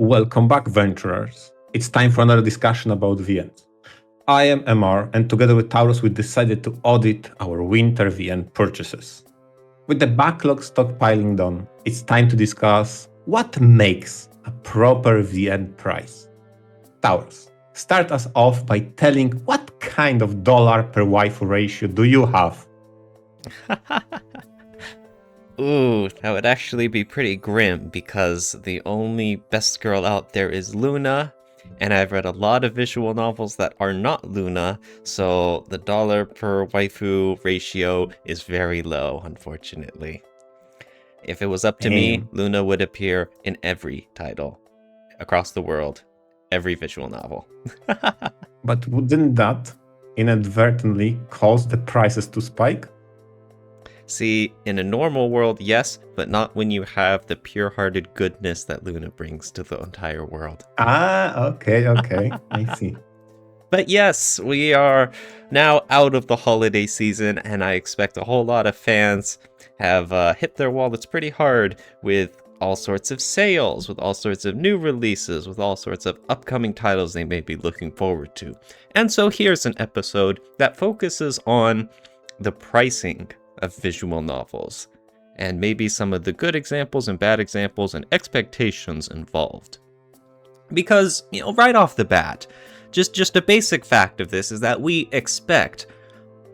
Welcome back, venturers. It's time for another discussion about VNs. I am MR, and together with Taurus, we decided to audit our winter VN purchases. With the backlog stockpiling done, it's time to discuss what makes a proper VN price. Taurus, start us off by telling what kind of dollar per waifu ratio do you have? Ooh, that would actually be pretty grim because the only best girl out there is Luna, and I've read a lot of visual novels that are not Luna, so the dollar per waifu ratio is very low, unfortunately. If it was up to me, Luna would appear in every title across the world, every visual novel. But wouldn't that inadvertently cause the prices to spike? See, in a normal world, yes, but not when you have the pure-hearted goodness that Luna brings to the entire world. Okay, I see. But yes, we are now out of the holiday season, and I expect a whole lot of fans have hit their wallets pretty hard with all sorts of sales, with all sorts of new releases, with all sorts of upcoming titles they may be looking forward to. And so here's an episode that focuses on the pricing of visual novels, and maybe some of the good examples and bad examples and expectations involved. Because, right off the bat, just a basic fact of this is that we expect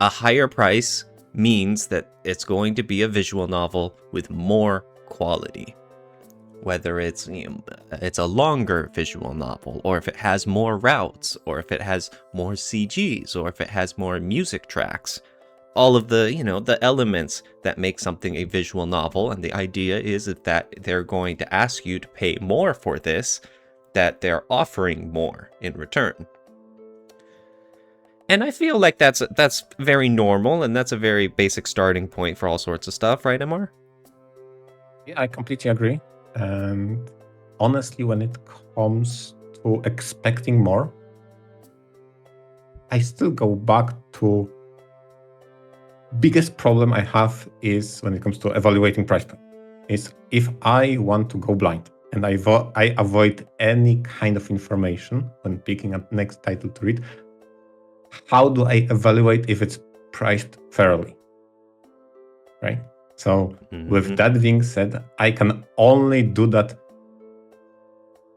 a higher price means that it's going to be a visual novel with more quality. Whether it's it's a longer visual novel, or if it has more routes, or if it has more CGs, or if it has more music tracks. All of the, the elements that make something a visual novel, and the idea is that they're going to ask you to pay more for this, that they're offering more in return. And I feel like that's very normal, and that's a very basic starting point for all sorts of stuff, right, MR? Yeah, I completely agree. And honestly, when it comes to expecting more, I still go back to biggest problem I have is when it comes to evaluating price point is if I want to go blind and I avoid any kind of information when picking a next title to read, how do I evaluate if it's priced fairly? Right? So with that being said, I can only do that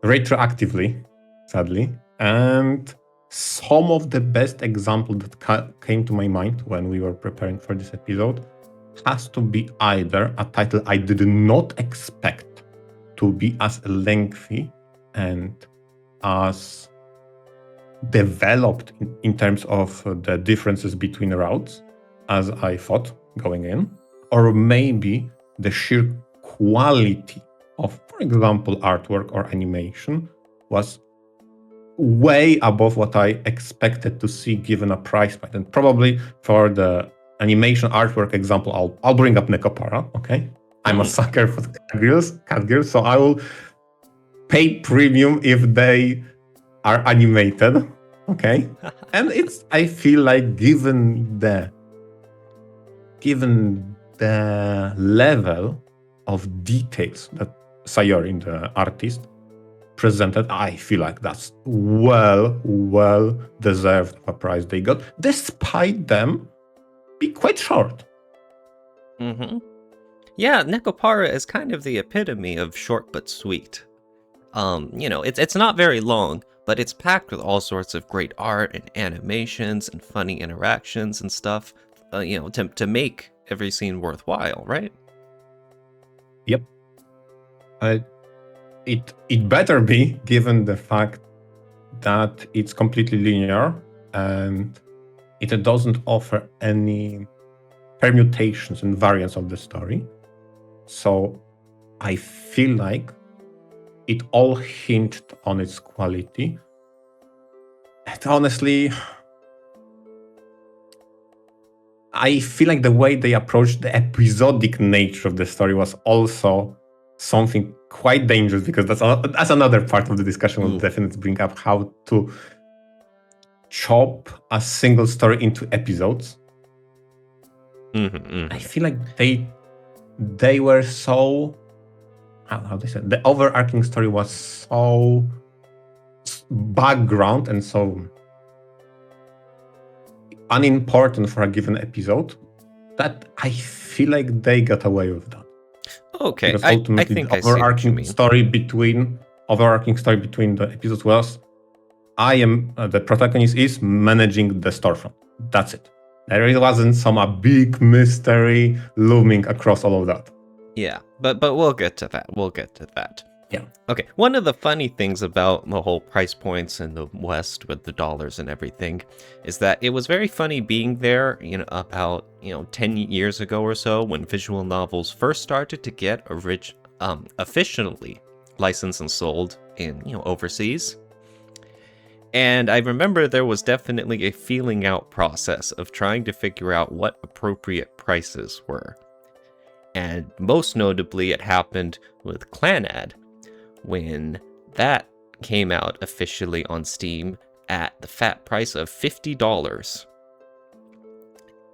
retroactively, sadly, and some of the best examples that came to my mind when we were preparing for this episode has to be either a title I did not expect to be as lengthy and as developed in terms of the differences between routes as I thought going in, or maybe the sheer quality of, for example, artwork or animation was way above what I expected to see given a price point. And probably for the animation artwork example, I'll bring up Necopara, okay? I'm a sucker for cat girls, so I will pay premium if they are animated, okay? And I feel like given the level of details that Sayori, the artist, presented, I feel like that's well deserved of a price they got, despite them be quite short. Yeah, Necopara is kind of the epitome of short but sweet. It's not very long, but it's packed with all sorts of great art and animations and funny interactions and stuff, to make every scene worthwhile, right? Yep. It better be, given the fact that it's completely linear and it doesn't offer any permutations and variants of the story. So I feel like it all hinged on its quality. And honestly, I feel like the way they approached the episodic nature of the story was also something quite dangerous, because that's another part of the discussion we'll definitely bring up, how to chop a single story into episodes. I feel like they were so how they say, the overarching story was so background and so unimportant for a given episode that I feel like they got away with that. Okay, Because I ultimately think the I see what you overarching mean. story between the episodes was I am the protagonist is managing the storefront. That's it. There really wasn't some big mystery looming across all of that. Yeah, but we'll get to that. We'll get to that. Yeah. Okay, one of the funny things about the whole price points in the West with the dollars and everything is that it was very funny being there, about, 10 years ago or so when visual novels first started to get officially licensed and sold in, overseas. And I remember there was definitely a feeling out process of trying to figure out what appropriate prices were. And most notably, it happened with Clanad, when that came out officially on Steam at the fat price of $50.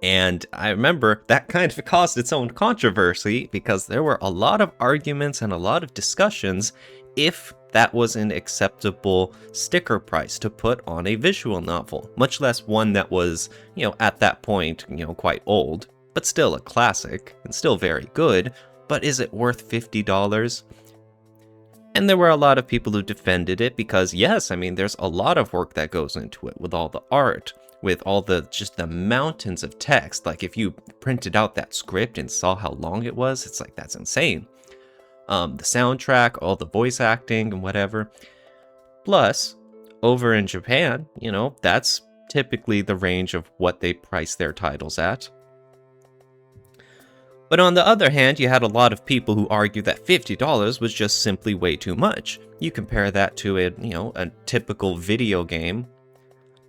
And I remember that kind of caused its own controversy because there were a lot of arguments and a lot of discussions if that was an acceptable sticker price to put on a visual novel, much less one that was, at that point, quite old, but still a classic and still very good. But is it worth $50? And there were a lot of people who defended it because, yes, there's a lot of work that goes into it with all the art, with all just the mountains of text. Like if you printed out that script and saw how long it was, it's like, that's insane. The soundtrack, all the voice acting and whatever. Plus, over in Japan, that's typically the range of what they price their titles at. But on the other hand, you had a lot of people who argued that $50 was just simply way too much. You compare that to a typical video game,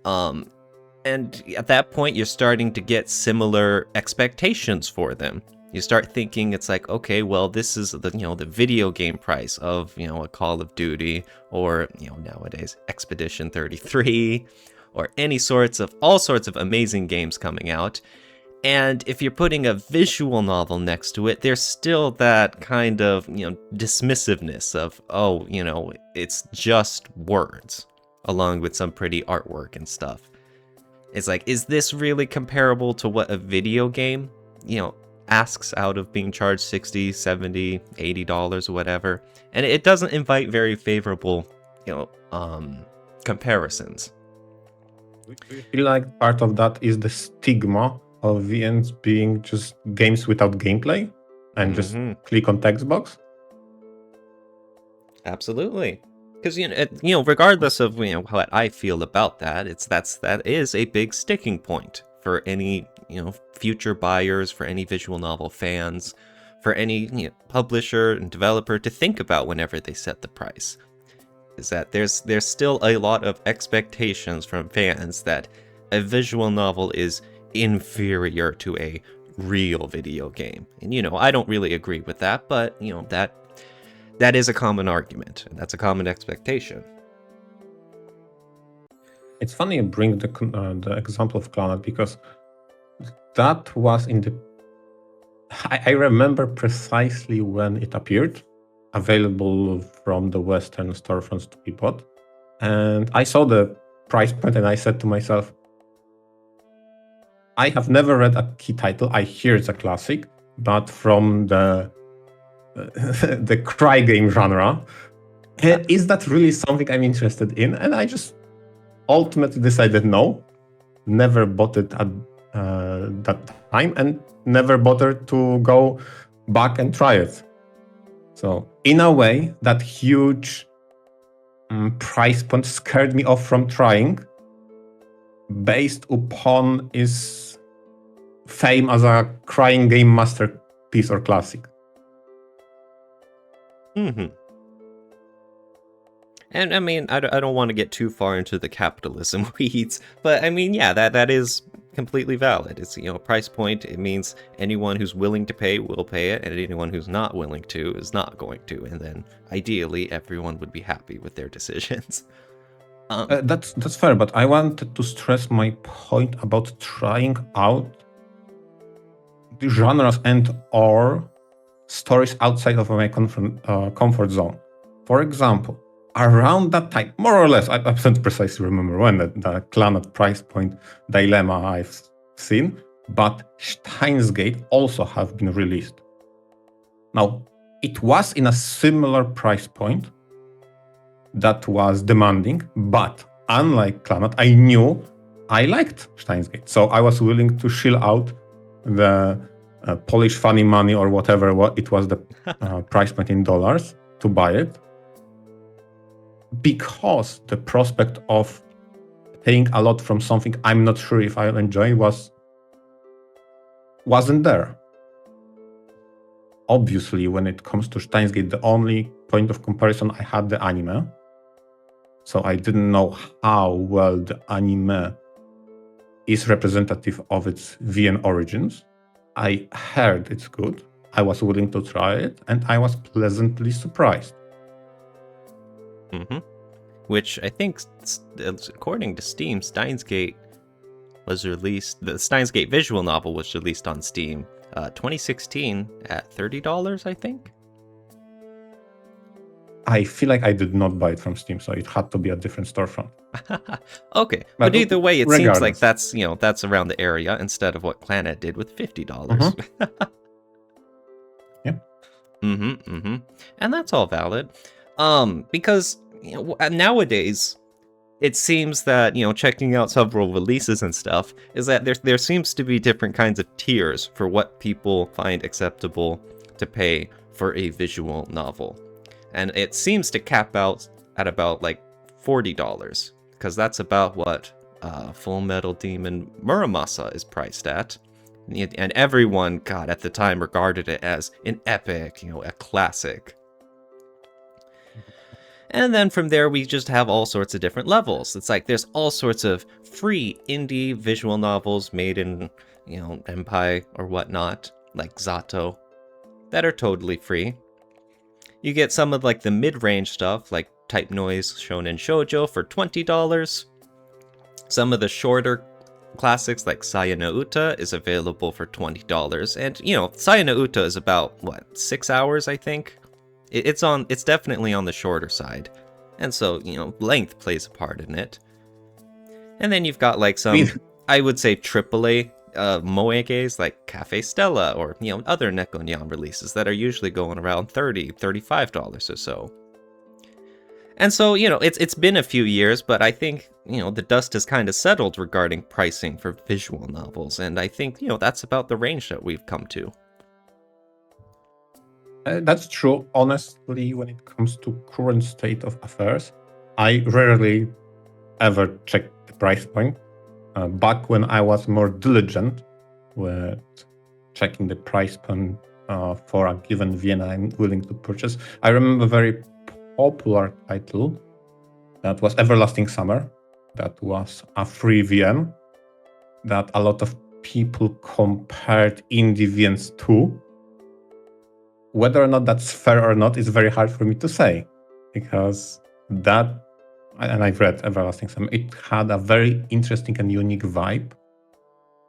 and at that point you're starting to get similar expectations for them. You start thinking it's like, okay, well, this is the video game price of a Call of Duty, or nowadays Expedition 33, or all sorts of amazing games coming out. And if you're putting a visual novel next to it, there's still that kind of, dismissiveness of, it's just words, along with some pretty artwork and stuff. It's like, is this really comparable to what a video game, asks out of being charged $60, $70, $80 or whatever? And it doesn't invite very favorable, comparisons. I feel like part of that is the stigma of VNs being just games without gameplay and just click on text box. Absolutely, because regardless of what I feel about that, that is a big sticking point for any future buyers, for any visual novel fans, for any publisher and developer to think about whenever they set the price. Is that there's still a lot of expectations from fans that a visual novel is inferior to a real video game. And I don't really agree with that, but that is a common argument, and that's a common expectation. It's funny you bring the example of Clanad because that was I remember precisely when it appeared, available from the Western storefronts to be bought, and I saw the price point and I said to myself, I have never read a key title. I hear it's a classic, but from the cry game genre, is that really something I'm interested in? And I just ultimately decided no, never bought it at that time, and never bothered to go back and try it. So in a way, that huge price point scared me off from trying, based upon its fame as a crying game masterpiece or classic. And I don't want to get too far into the capitalism weeds, but yeah, that is completely valid. It's a price point. It means anyone who's willing to pay will pay it, and anyone who's not willing to is not going to. And then ideally, everyone would be happy with their decisions. That's fair, but I wanted to stress my point about trying out the genres and or stories outside of my comfort zone. For example, around that time, more or less, I don't precisely remember when, the Clannad price point dilemma I've seen, but Steins Gate also have been released. Now, it was in a similar price point that was demanding, but unlike Clannad, I knew I liked Steins Gate, so I was willing to shill out the Polish funny money or whatever it was the price point in dollars to buy it, because the prospect of paying a lot from something I'm not sure if I'll enjoy wasn't there. Obviously, when it comes to Steins Gate, the only point of comparison I had the anime, so I didn't know how well the anime is representative of its VN origins. I heard it's good. I was willing to try it, and I was pleasantly surprised. Mm-hmm. Which I think, according to Steam, Steins Gate was released. The Steins Gate visual novel was released on Steam, 2016 at $30, I think. I feel like I did not buy it from Steam, so it had to be a different storefront. Okay, but either way, it seems like that's around the area instead of what Clannad did with $50. Mm-hmm. Yeah. And that's all valid. Because nowadays it seems that checking out several releases and stuff is that there seems to be different kinds of tiers for what people find acceptable to pay for a visual novel. And it seems to cap out at about like $40, because that's about what Full Metal Demon Muramasa is priced at. And everyone, God, at the time regarded it as an epic, a classic. And then from there, we just have all sorts of different levels. It's like there's all sorts of free indie visual novels made in, Empire or whatnot, like Zato, that are totally free. You get some of like the mid-range stuff, like Type Noise Shonen Shoujo for $20. Some of the shorter classics like Sayano Uta is available for $20. And, Sayano Uta is about, 6 hours, I think? It's definitely on the shorter side. And so, length plays a part in it. And then you've got like some, I would say, AAA moeges like Cafe Stella or, other Nekonyan releases that are usually going around $30, $35 or so. And so, it's been a few years, but I think, the dust has kind of settled regarding pricing for visual novels. And I think, that's about the range that we've come to. That's true. Honestly, when it comes to current state of affairs, I rarely ever check the price point. Back when I was more diligent with checking the price point for a given VN I'm willing to purchase, I remember a very popular title that was Everlasting Summer. That was a free VN that a lot of people compared indie VNs to. Whether or not that's fair or not is very hard for me to say, because that, and I've read Everlasting Summer, it had a very interesting and unique vibe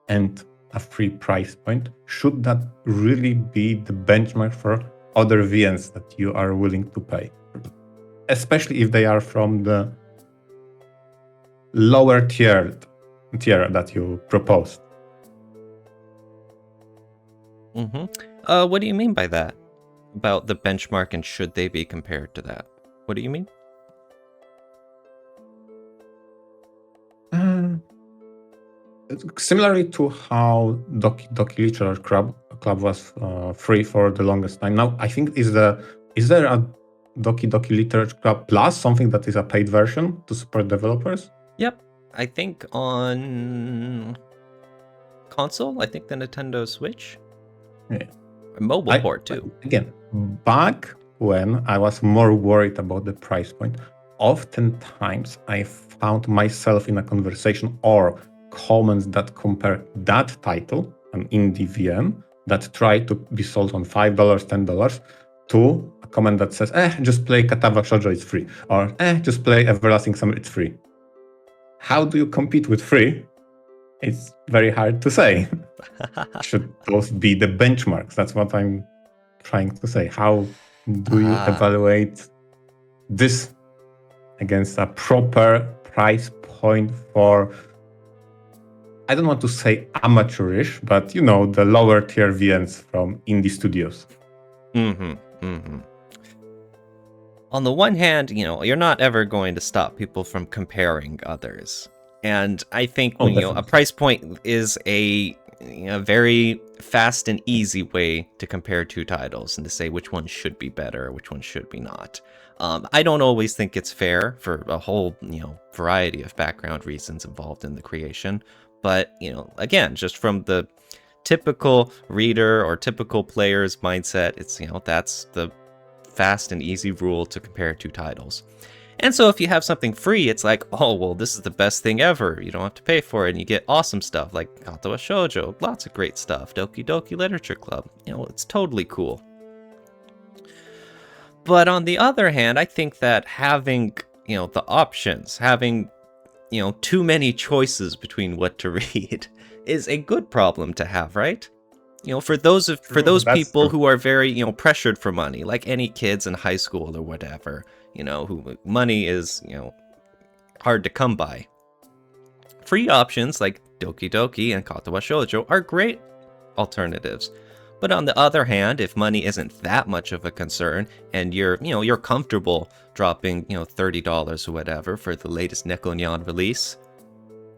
and a free price point. Should that really be the benchmark for other VNs that you are willing to pay? Especially if they are from the lower tier that you proposed. What do you mean by that? About the benchmark and should they be compared to that? What do you mean? Similarly to how Doki Literature Club was free for the longest time. Now, I think is there a Doki Literature Club Plus, something that is a paid version to support developers? Yep, I think on console. I think the Nintendo Switch. Yeah. Mobile port too. Again, back when I was more worried about the price point, oftentimes I found myself in a conversation or comments that compare that title, an indie VM, that tried to be sold on $5, $10, to a comment that says, just play Katawa Shoujo, it's free. Or, just play Everlasting Summer, it's free. How do you compete with free? It's very hard to say. Should those be the benchmarks? That's what I'm trying to say. How do you Ah. evaluate this against a proper price point for, I don't want to say amateurish, but the lower tier VNs from indie studios? On the one hand, you're not ever going to stop people from comparing others. And I think when a Definitely. price point is a very fast and easy way to compare two titles and to say which one should be better, which one should be not. I don't always think it's fair for a whole variety of background reasons involved in the creation. But again, just from the typical reader or typical player's mindset, it's that's the fast and easy rule to compare two titles. And so if you have something free, it's like, oh, well, this is the best thing ever. You don't have to pay for it, and you get awesome stuff like Katawa Shoujo, lots of great stuff, Doki Doki Literature Club. It's totally cool. But on the other hand, I think that having, the options, having, too many choices between what to read is a good problem to have, right? For those people who are very, pressured for money, like any kids in high school or whatever, who money is, hard to come by. Free options like Doki Doki and Katawa Shoujo are great alternatives. But on the other hand, if money isn't that much of a concern and you're comfortable dropping, $30 or whatever for the latest Nekonyan release,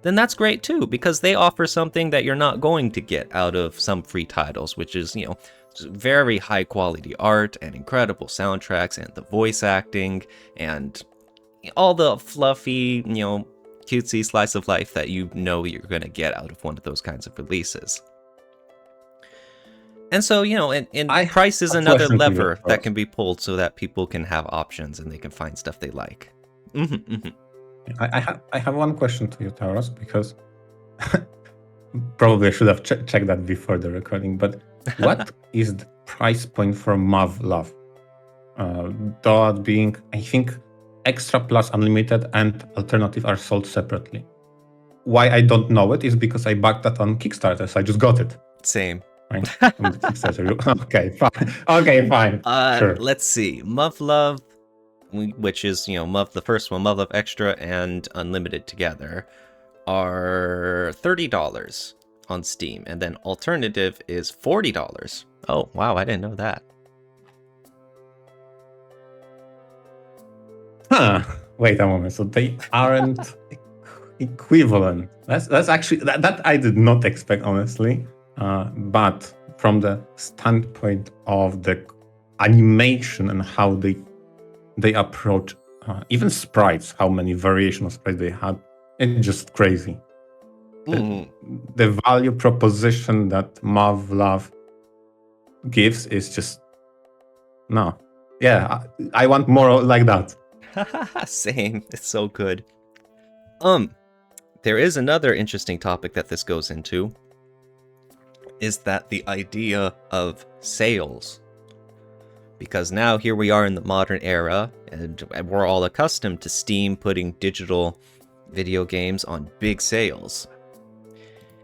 then that's great too, because they offer something that you're not going to get out of some free titles, which is, very high quality art and incredible soundtracks and the voice acting and all the fluffy, cutesy slice of life that you're going to get out of one of those kinds of releases. And so, and price is another lever that can be pulled so that people can have options and they can find stuff they like. I have one question to you, Taros, because probably I should have checked that before the recording, but what is the price point for Mav Love? That being, I think, Extra Plus Unlimited and Alternative are sold separately. Why I don't know it is because I backed that on Kickstarter, so I just got it. Same. Right? On Kickstarter. Okay, fine. Sure. Let's see. Mav Love, which is, the first one, Mav Love Extra and Unlimited together, are $30 on Steam, and then Alternative is $40. Oh, wow, I didn't know that. Wait a moment. So they aren't equivalent. That's actually that I did not expect, honestly. But from the standpoint of the animation and how they approach even sprites, how many variations of sprites they had, it's just crazy. The value proposition that Mav Love gives is just no. Yeah, I want more like that. Same. It's so good. There is another interesting topic that this goes into, is that the idea of sales. Because now here we are in the modern era, and we're all accustomed to Steam putting digital video games on big sales.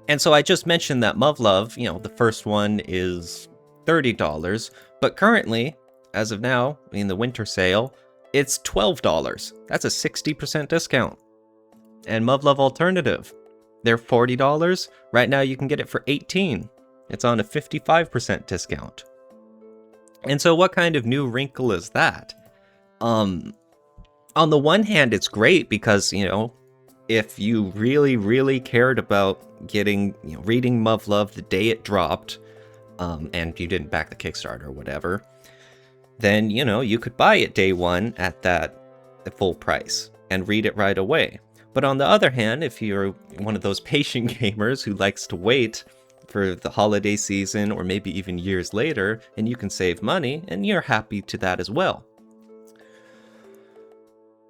And so I just mentioned that Mav Love, the first one is $30, but currently, as of now, in the winter sale, it's $12. That's a 60% discount. And Mav Love Alternative, they're $40. Right now you can get it for $18. It's on a 55% discount. And so what kind of new wrinkle is that? On the one hand, it's great because, if you really, really cared about getting, reading Mav Love the day it dropped, and you didn't back the Kickstarter or whatever, then, you could buy it day one at that full price and read it right away. But on the other hand, if you're one of those patient gamers who likes to wait for the holiday season or maybe even years later, and you can save money, and you're happy to that as well.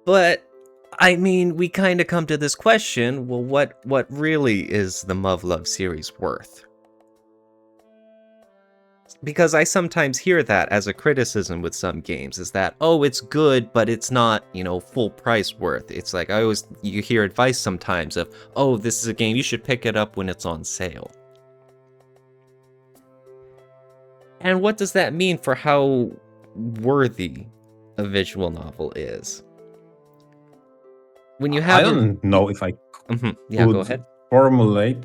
But, I mean, we kind of come to this question, well, what really is the Mav Love series worth? Because I sometimes hear that as a criticism with some games, is that, oh, it's good, but it's not, full price worth. It's like, you hear advice sometimes of, oh, this is a game, you should pick it up when it's on sale. And what does that mean for how worthy a visual novel is? When you have I don't know if I Yeah, go could ahead. formulate.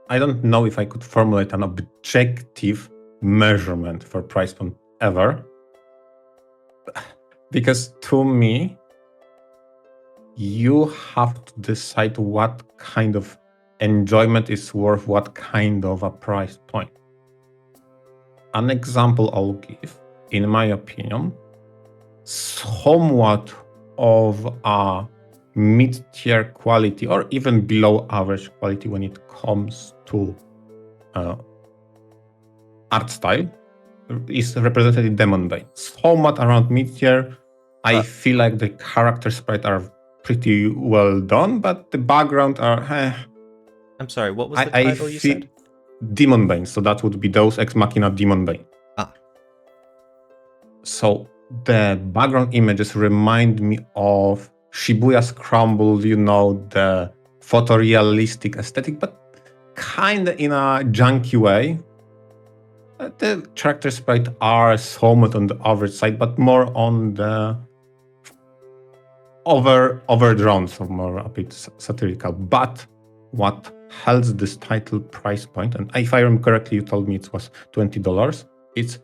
I don't know if I could formulate an objective measurement for price point ever, because to me, you have to decide what kind of enjoyment is worth what kind of a price point. An example I'll give, in my opinion, somewhat of a mid-tier quality or even below average quality when it comes to art style is represented in Demon Bane. Somewhat around mid-tier. I feel like the character sprite are pretty well done, but the background are... I'm sorry, what was the title you said? Demon Bane, so that would be Deus Ex Machina Demon Bane. So the background images remind me of Shibuya Scramble, the photorealistic aesthetic, but kind of in a junky way. The character sprite are somewhat on the average side, but more on the overdrawn, so more a bit satirical. But what holds this title price point, and if I remember correctly, you told me it was $20. It's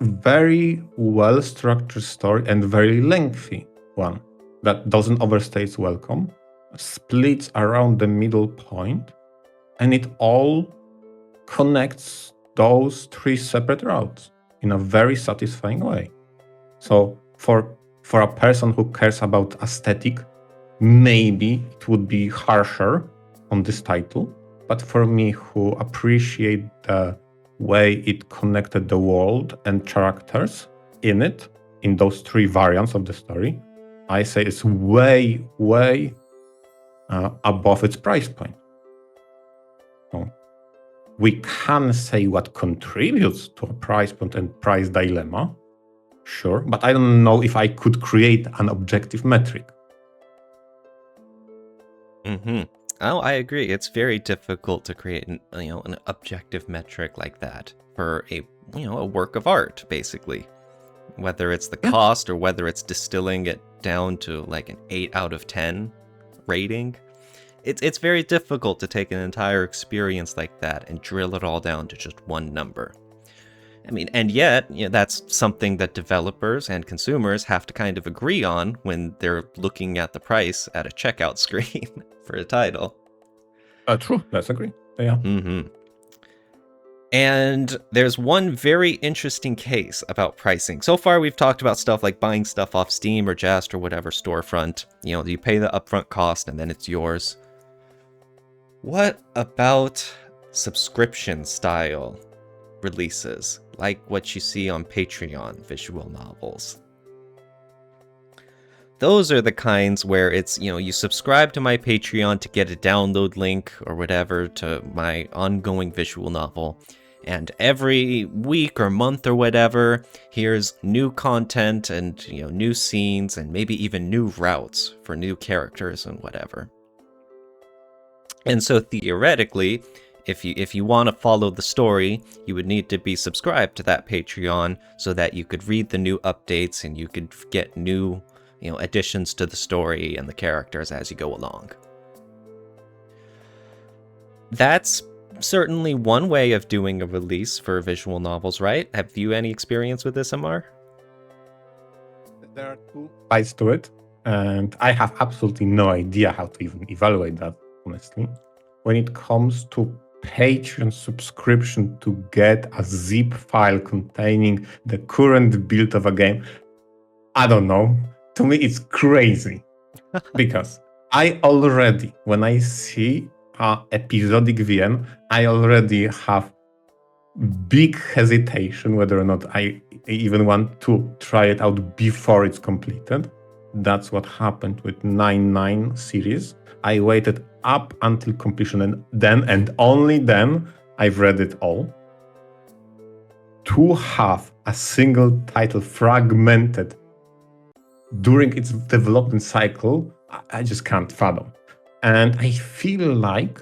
very well structured story and very lengthy one that doesn't overstay its welcome, splits around the middle point, and it all connects those three separate routes in a very satisfying way. So for a person who cares about aesthetic, maybe it would be harsher on this title, but for me who appreciate the way it connected the world and characters in it, in those three variants of the story, I say it's way, way above its price point. So we can say what contributes to a price point and price dilemma, sure, but I don't know if I could create an objective metric. Oh, I agree. It's very difficult to create an objective metric like that for a work of art, basically. Whether it's the cost or whether it's distilling it down to like an 8 out of 10 rating. It's very difficult to take an entire experience like that and drill it all down to just one number. I mean, and yet, that's something that developers and consumers have to kind of agree on when they're looking at the price at a checkout screen for a title. True, let's agree. Yeah. And there's one very interesting case about pricing. So far, we've talked about stuff like buying stuff off Steam or Jest or whatever storefront. You pay the upfront cost and then it's yours. What about subscription style releases, like what you see on Patreon visual novels? Those are the kinds where it's, you subscribe to my Patreon to get a download link or whatever to my ongoing visual novel. And every week or month or whatever, here's new content and, new scenes and maybe even new routes for new characters and whatever. And so theoretically, if you want to follow the story, you would need to be subscribed to that Patreon so that you could read the new updates and you could get new, additions to the story and the characters as you go along. That's certainly one way of doing a release for visual novels, right? Have you any experience with this, Amar? There are two sides to it, and I have absolutely no idea how to even evaluate that, honestly. When it comes to Patreon subscription to get a zip file containing the current build of a game, I don't know. To me, it's crazy. Because I already, when I see episodic VN, I already have big hesitation whether or not I even want to try it out before it's completed. That's what happened with 9-9 series. I waited up until completion and then, and only then, I've read it all. To have a single title fragmented during its development cycle, I just can't fathom. And I feel like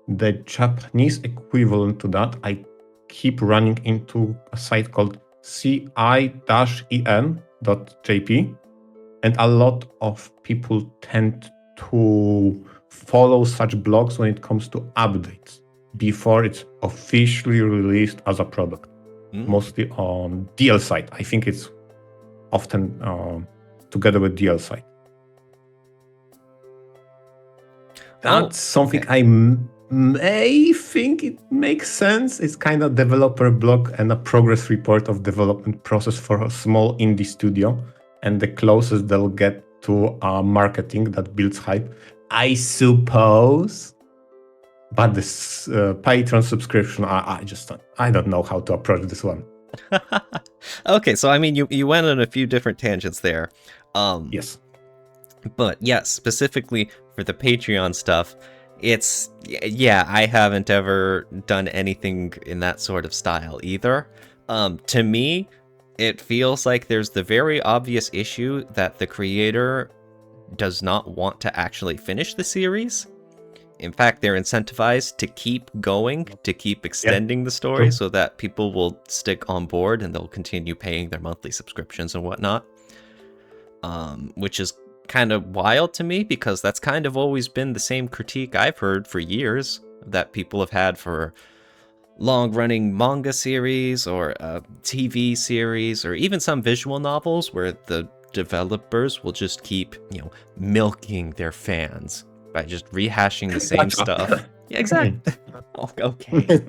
the Japanese equivalent to that, I keep running into a site called ci-en.jp, and a lot of people tend to follow such blogs when it comes to updates before it's officially released as a product, mostly on DL site. I think it's often together with DL site. That's something I may think it makes sense. It's kind of developer blog and a progress report of development process for a small indie studio, and the closest they'll get to marketing that builds hype, I suppose. But this Patreon subscription, I don't know how to approach this one. Okay, so I mean, you went on a few different tangents there. Yes. But yes, specifically for the Patreon stuff, I haven't ever done anything in that sort of style either. To me, it feels like there's the very obvious issue that the creator does not want to actually finish the series. In fact, they're incentivized to keep going, to keep extending the story so that people will stick on board and they'll continue paying their monthly subscriptions and whatnot. Which is kind of wild to me because that's kind of always been the same critique I've heard for years that people have had for long-running manga series or a TV series or even some visual novels where the developers will just keep, milking their fans by just rehashing the same stuff. Yeah, exactly. Okay.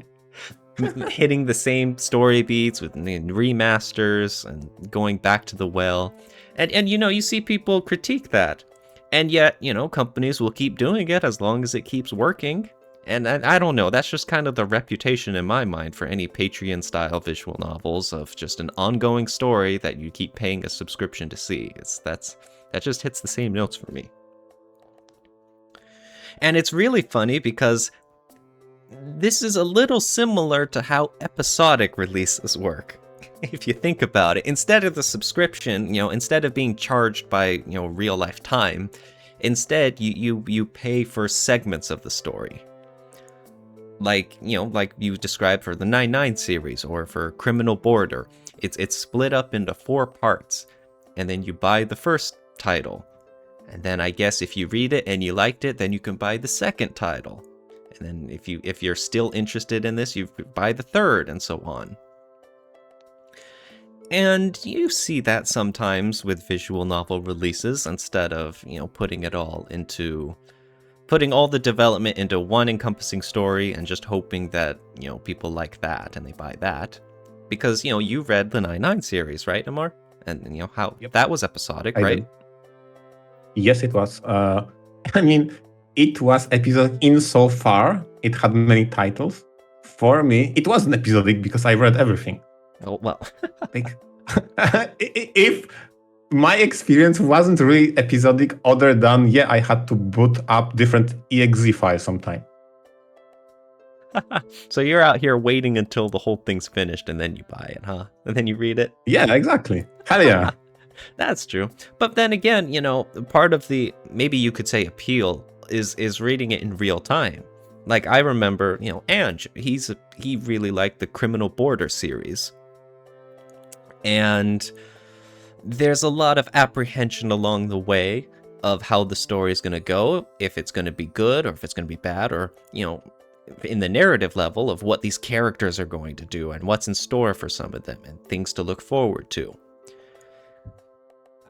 Hitting the same story beats with remasters and going back to the well. And you see people critique that. And yet, companies will keep doing it as long as it keeps working. And I don't know, that's just kind of the reputation in my mind for any Patreon-style visual novels of just an ongoing story that you keep paying a subscription to see. That just hits the same notes for me. And it's really funny because this is a little similar to how episodic releases work. If you think about it, instead of the subscription, instead of being charged by, real life time, instead you pay for segments of the story. Like you described for the 9-9 series or for Criminal Border. It's split up into 4 parts, and then you buy the first title. And then I guess if you read it and you liked it, then you can buy the second title. And then if you're still interested in this, you buy the third, and so on. And you see that sometimes with visual novel releases, instead of, putting all the development into one encompassing story and just hoping that, people like that and they buy that. Because, you read the 9-9 series, right, Amar? And, how that was episodic, right? Yes, it was. It was episodic insofar it had many titles. For me, it wasn't episodic because I read everything. Oh, well. If my experience wasn't really episodic other than, I had to boot up different exe files sometime. So you're out here waiting until the whole thing's finished and then you buy it, huh? And then you read it? Yeah, exactly. Hell yeah. That's true. But then again, part of the, maybe you could say, appeal is reading it in real time. Like I remember, Ange, he really liked the Criminal Border series. And there's a lot of apprehension along the way of how the story is going to go, if it's going to be good or if it's going to be bad, or, in the narrative level of what these characters are going to do and what's in store for some of them and things to look forward to.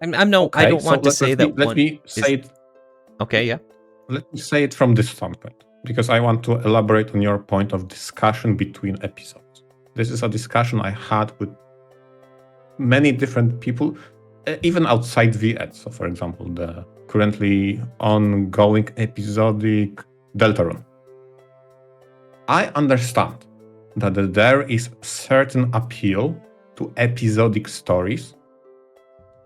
I don't want to say that. Let me say it. Okay, yeah. Let me say it from this standpoint, because I want to elaborate on your point of discussion between episodes. This is a discussion I had with many different people, even outside VN. So, for example, the currently ongoing episodic Deltarune. I understand that there is certain appeal to episodic stories,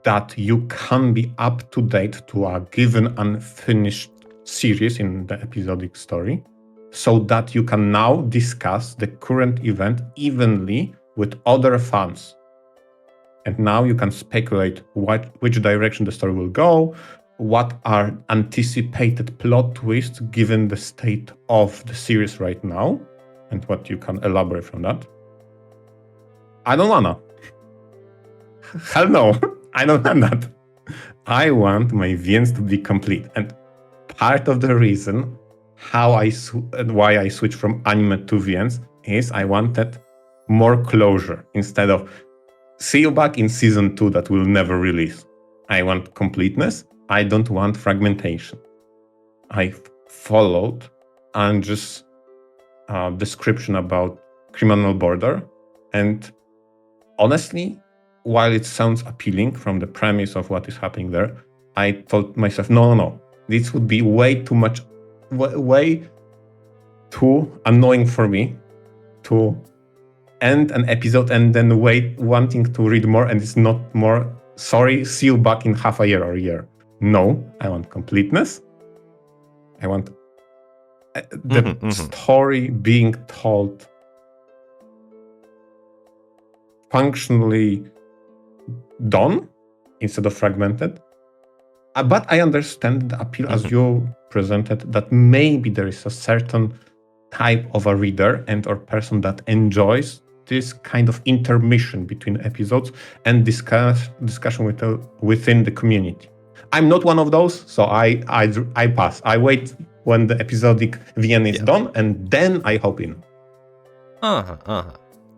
that you can be up to date to a given unfinished series in the episodic story, so that you can now discuss the current event evenly with other fans. And now you can speculate which direction the story will go, what are anticipated plot twists given the state of the series right now, and what you can elaborate from that. I don't wanna. Hell no, I don't want that. I want my VNs to be complete. And part of the reason why I switched from anime to VNs is I wanted more closure instead of see you back in season 2 that will never release. I want completeness. I don't want fragmentation. I followed Andrew's description about Criminal Border, and honestly, while it sounds appealing from the premise of what is happening there, I told myself, no. This would be way too much, way too annoying for me to end an episode and then wait, wanting to read more, and it's not more. Sorry, see you back in half a year or a year. No, I want completeness. I want the story being told functionally done instead of fragmented. But I understand the appeal as you presented, that maybe there is a certain type of a reader and or person that enjoys this kind of intermission between episodes and discussion within the community. I'm not one of those, so I pass. I wait when the episodic VN is done, and then I hop in.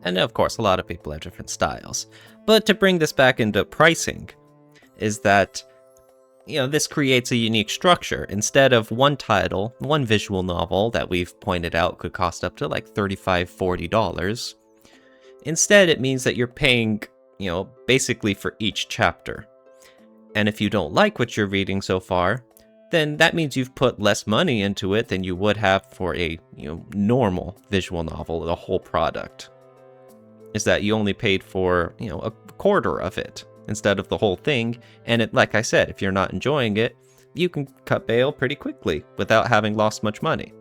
And of course, a lot of people have different styles. But to bring this back into pricing, is that, this creates a unique structure. Instead of one title, one visual novel that we've pointed out could cost up to like $35, $40, instead it means that you're paying, basically for each chapter. And if you don't like what you're reading so far, then that means you've put less money into it than you would have for a, normal visual novel, the whole product. Is that you only paid for, a quarter of it instead of the whole thing. And like I said, if you're not enjoying it, you can cut bail pretty quickly without having lost much money.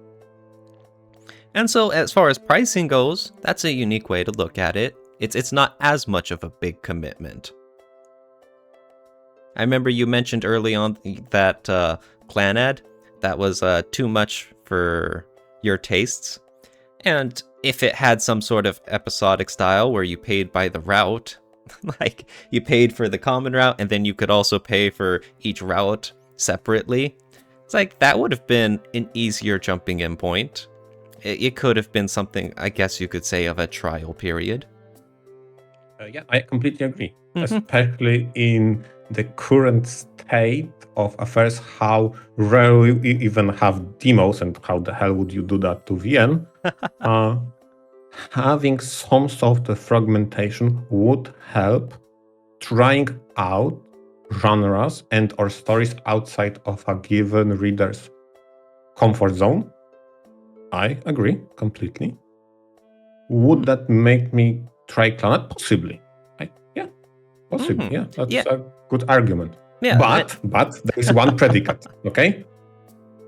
And so as far as pricing goes, that's a unique way to look at it. It's not as much of a big commitment. I remember you mentioned early on that clan ad that was too much for your tastes. And if it had some sort of episodic style where you paid by the route, like you paid for the common route and then you could also pay for each route separately, it's like that would have been an easier jumping in point. It could have been something, I guess you could say, of a trial period. Yeah, I completely agree. Especially in the current state of affairs, how rarely we even have demos, and how the hell would you do that to VN? Having some sort of fragmentation would help trying out genres and or stories outside of a given reader's comfort zone. I agree completely. Would that make me try Clannad? Possibly. Possibly. Yeah, that's a good argument. Yeah, but there is one predicate, okay?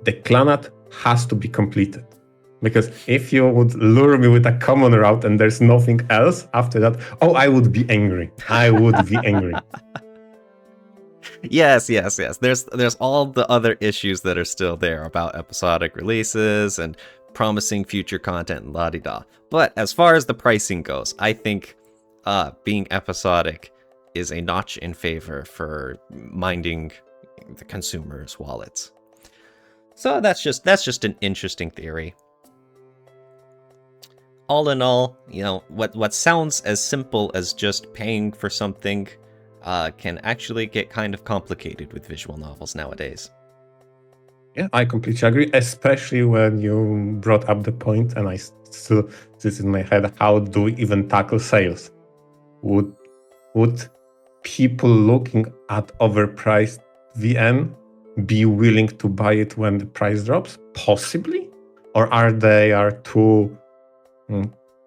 The Clannad has to be completed. Because if you would lure me with a common route and there's nothing else after that, I would be angry. I would be angry. Yes. There's all the other issues that are still there about episodic releases and promising future content and la-di-da. But as far as the pricing goes, I think being episodic is a notch in favor for minding the consumers' wallets. So that's just an interesting theory. All in all, what sounds as simple as just paying for something can actually get kind of complicated with visual novels nowadays. Yeah, I completely agree, especially when you brought up the point, and I still this in my head, how do we even tackle sales? Would people looking at overpriced VN be willing to buy it when the price drops? Possibly. Or are they too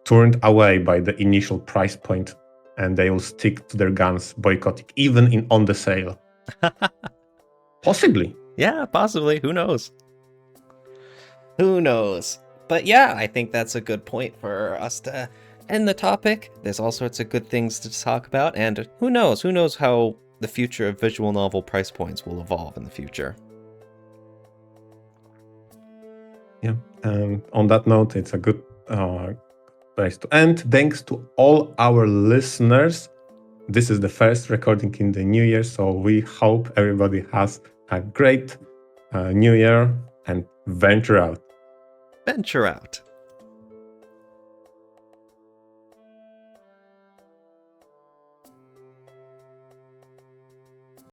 turned away by the initial price point and they will stick to their guns, boycotting even on the sale? Possibly. Yeah, possibly. Who knows? But yeah, I think that's a good point for us to end the topic. There's all sorts of good things to talk about, and who knows how the future of visual novel price points will evolve in the future. Yeah, and on that note, it's a good place to end. Thanks to all our listeners. This is the first recording in the new year, so we hope everybody has a great new year and venture out. Venture out.